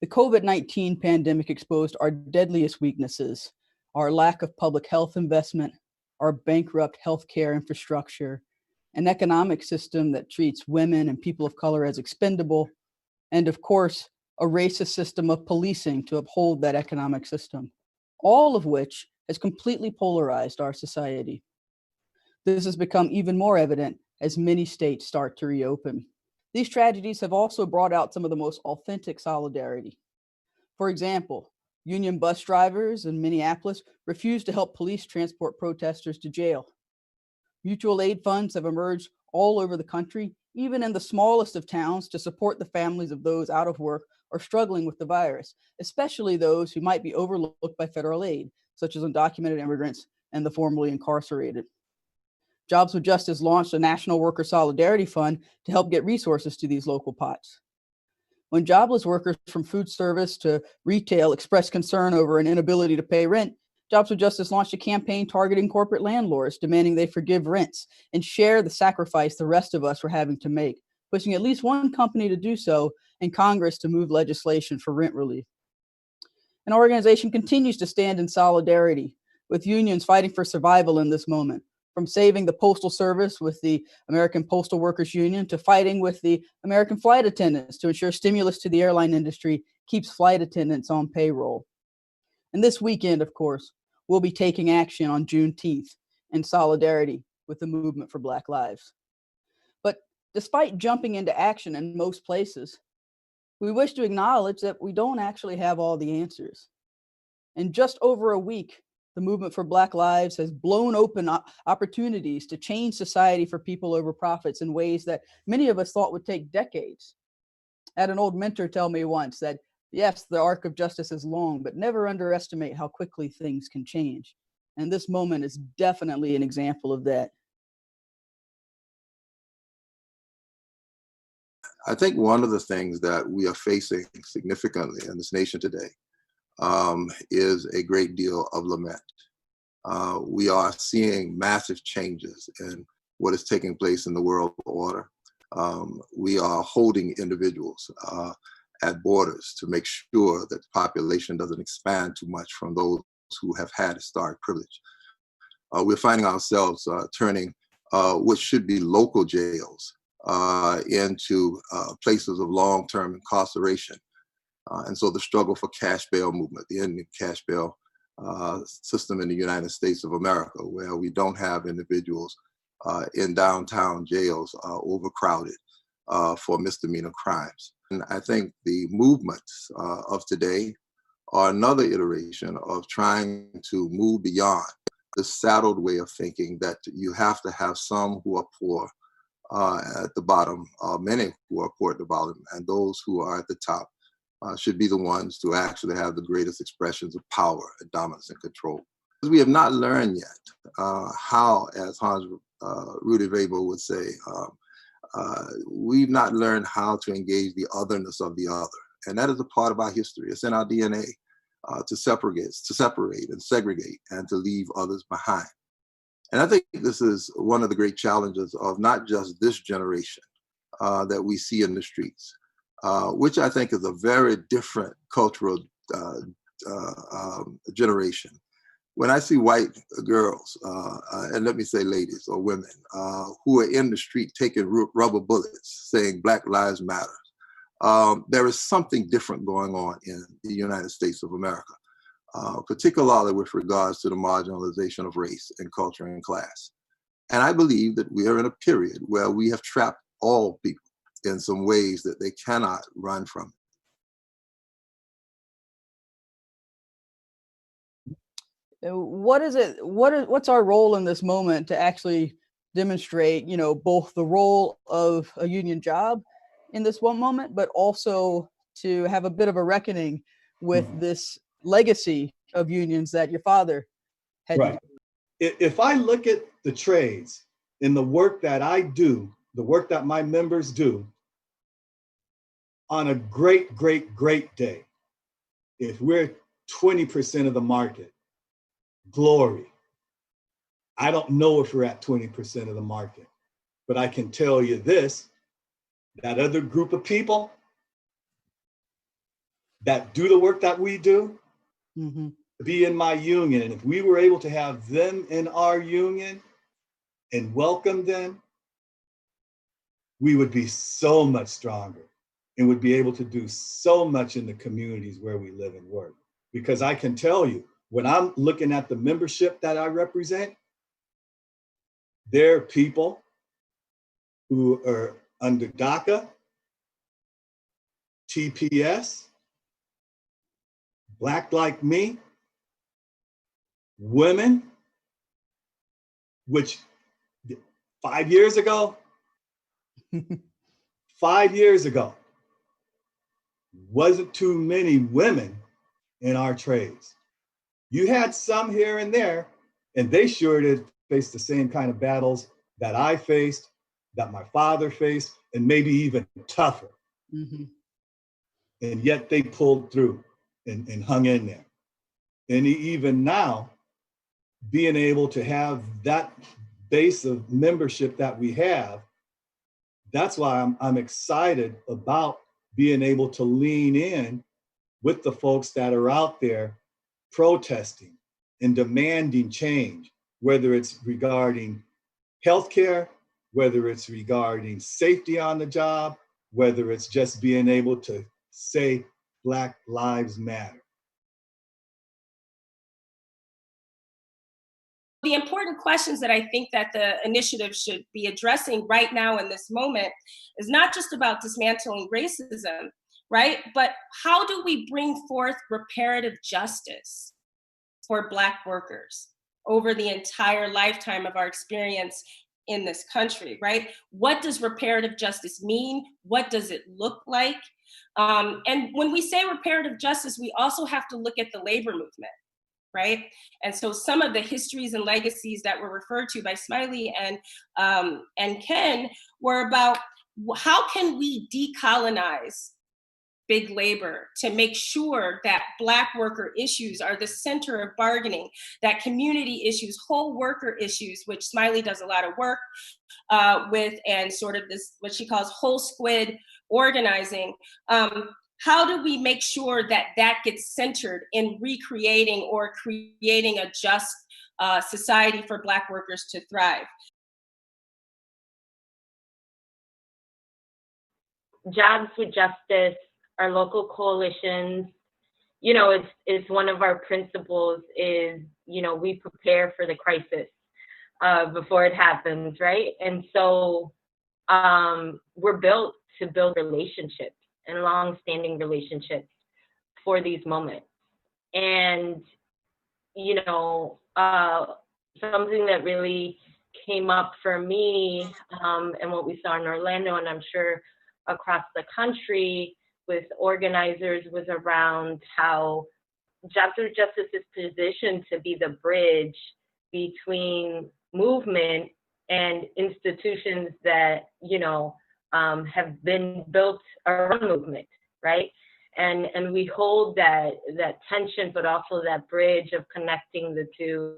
The COVID-19 pandemic exposed our deadliest weaknesses, our lack of public health investment, our bankrupt healthcare infrastructure, an economic system that treats women and people of color as expendable, and of course, a racist system of policing to uphold that economic system, all of which has completely polarized our society. This has become even more evident as many states start to reopen. These tragedies have also brought out some of the most authentic solidarity. For example, union bus drivers in Minneapolis refused to help police transport protesters to jail. Mutual aid funds have emerged all over the country, even in the smallest of towns, to support the families of those out of work or struggling with the virus, especially those who might be overlooked by federal aid, such as undocumented immigrants and the formerly incarcerated. Jobs with Justice launched a National Worker Solidarity Fund to help get resources to these local pots. When jobless workers from food service to retail expressed concern over an inability to pay rent, Jobs with Justice launched a campaign targeting corporate landlords, demanding they forgive rents and share the sacrifice the rest of us were having to make, pushing at least one company to do so and Congress to move legislation for rent relief. An organization continues to stand in solidarity with unions fighting for survival in this moment, from saving the Postal Service with the American Postal Workers Union to fighting with the American flight attendants to ensure stimulus to the airline industry keeps flight attendants on payroll. And this weekend, of course, we'll be taking action on Juneteenth in solidarity with the movement for Black Lives. But despite jumping into action in most places, we wish to acknowledge that we don't actually have all the answers. In just over a week, the movement for Black Lives has blown open opportunities to change society for people over profits in ways that many of us thought would take decades. I had an old mentor tell me once that, yes, the arc of justice is long, but never underestimate how quickly things can change. And this moment is definitely an example of that. I think one of the things that we are facing significantly in this nation today is a great deal of lament. We are seeing massive changes in what is taking place in the world order. We are holding individuals at borders to make sure that the population doesn't expand too much from those who have had historic privilege. We're finding ourselves turning what should be local jails into places of long-term incarceration. And so the struggle for cash bail movement, the ending cash bail system in the United States of America, where we don't have individuals in downtown jails overcrowded for misdemeanor crimes. And I think the movements of today are another iteration of trying to move beyond the saddled way of thinking that you have to have some who are poor at the bottom, many who are poor at the bottom, and those who are at the top should be the ones to actually have the greatest expressions of power and dominance and control. We have not learned yet how, as Hans Ruedi Weber would say, we've not learned how to engage the otherness of the other. And that is a part of our history. It's in our DNA to separate and segregate and to leave others behind. And I think this is one of the great challenges of not just this generation that we see in the streets, which I think is a very different cultural generation. When I see white girls, and let me say ladies or women, who are in the street taking rubber bullets, saying Black Lives Matter, there is something different going on in the United States of America, particularly with regards to the marginalization of race and culture and class. And I believe that we are in a period where we have trapped all people in some ways that they cannot run from. What's our role in this moment to actually demonstrate, both the role of a union job in this one moment, but also to have a bit of a reckoning with this legacy of unions that your father had. Right. If I look at the trades and the work that I do, the work that my members do, on a great, great, great day, if we're 20% of the market, glory. I don't know if we're at 20% of the market, but I can tell you this, that other group of people, that do the work that we do Mm-hmm. be in my union. And if we were able to have them in our union and welcome them, we would be so much stronger and would be able to do so much in the communities where we live and work. Because I can tell you, when I'm looking at the membership that I represent, there are people who are under DACA, TPS, Black like me, women, which 5 years ago, 5 years ago, wasn't too many women in our trades. You had some here and there, and they sure did face the same kind of battles that I faced, that my father faced, and maybe even tougher. Mm-hmm. And yet they pulled through and hung in there. And even now, being able to have that base of membership that we have, that's why I'm excited about being able to lean in with the folks that are out there protesting and demanding change, whether it's regarding healthcare, whether it's regarding safety on the job, whether it's just being able to say Black Lives Matter. The important questions that I think that the initiative should be addressing right now in this moment is not just about dismantling racism, right? But how do we bring forth reparative justice for Black workers over the entire lifetime of our experience in this country, right? What does reparative justice mean? What does it look like? And when we say reparative justice, we also have to look at the labor movement, right? And so some of the histories and legacies that were referred to by Smiley and Ken were about how can we decolonize big labor to make sure that Black worker issues are the center of bargaining, that community issues, whole worker issues, which Smiley does a lot of work with, and sort of this, what she calls whole squid organizing. How do we make sure that that gets centered in recreating or creating a just society for Black workers to thrive? Jobs with Justice, our local coalitions, you know, it's one of our principles is, you know, we prepare for the crisis before it happens, right? And so we're built to build relationships and long-standing relationships for these moments. And, you know, something that really came up for me and what we saw in Orlando, and I'm sure across the country with organizers, was around how Jobs with Justice is positioned to be the bridge between movement and institutions that, you know, have been built around movement, right? And we hold that tension, but also that bridge of connecting the two.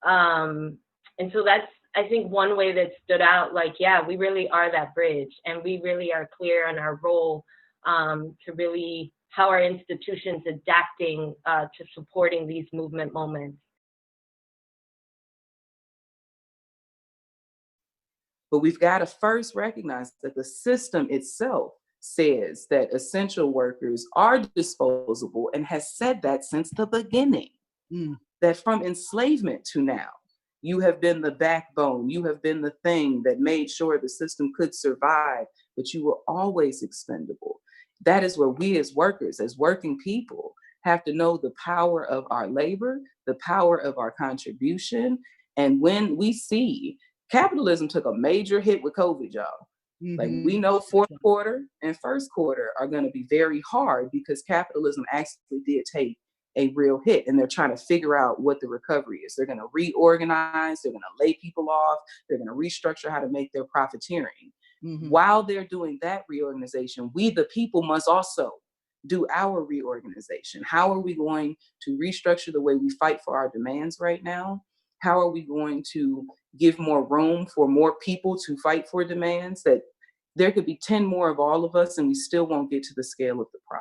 And so that's, I think, one way that stood out, like, yeah, we really are that bridge, and we really are clear on our role to really how our institutions adapting to supporting these movement moments. But we've got to first recognize that the system itself says that essential workers are disposable and has said that since the beginning. That from enslavement to now, you have been the backbone, you have been the thing that made sure the system could survive, but you were always expendable. That is where we as workers, as working people, have to know the power of our labor, the power of our contribution. And when we see capitalism took a major hit with COVID, y'all. Like, we know fourth quarter and first quarter are going to be very hard because capitalism actually did take a real hit, and they're trying to figure out what the recovery is. They're going to reorganize, they're going to lay people off, they're going to restructure how to make their profiteering. While they're doing that reorganization, we the people must also do our reorganization. How are we going to restructure the way we fight for our demands right now? How are we going to give more room for more people to fight for demands? That there could be 10 more of all of us and we still won't get to the scale of the problem.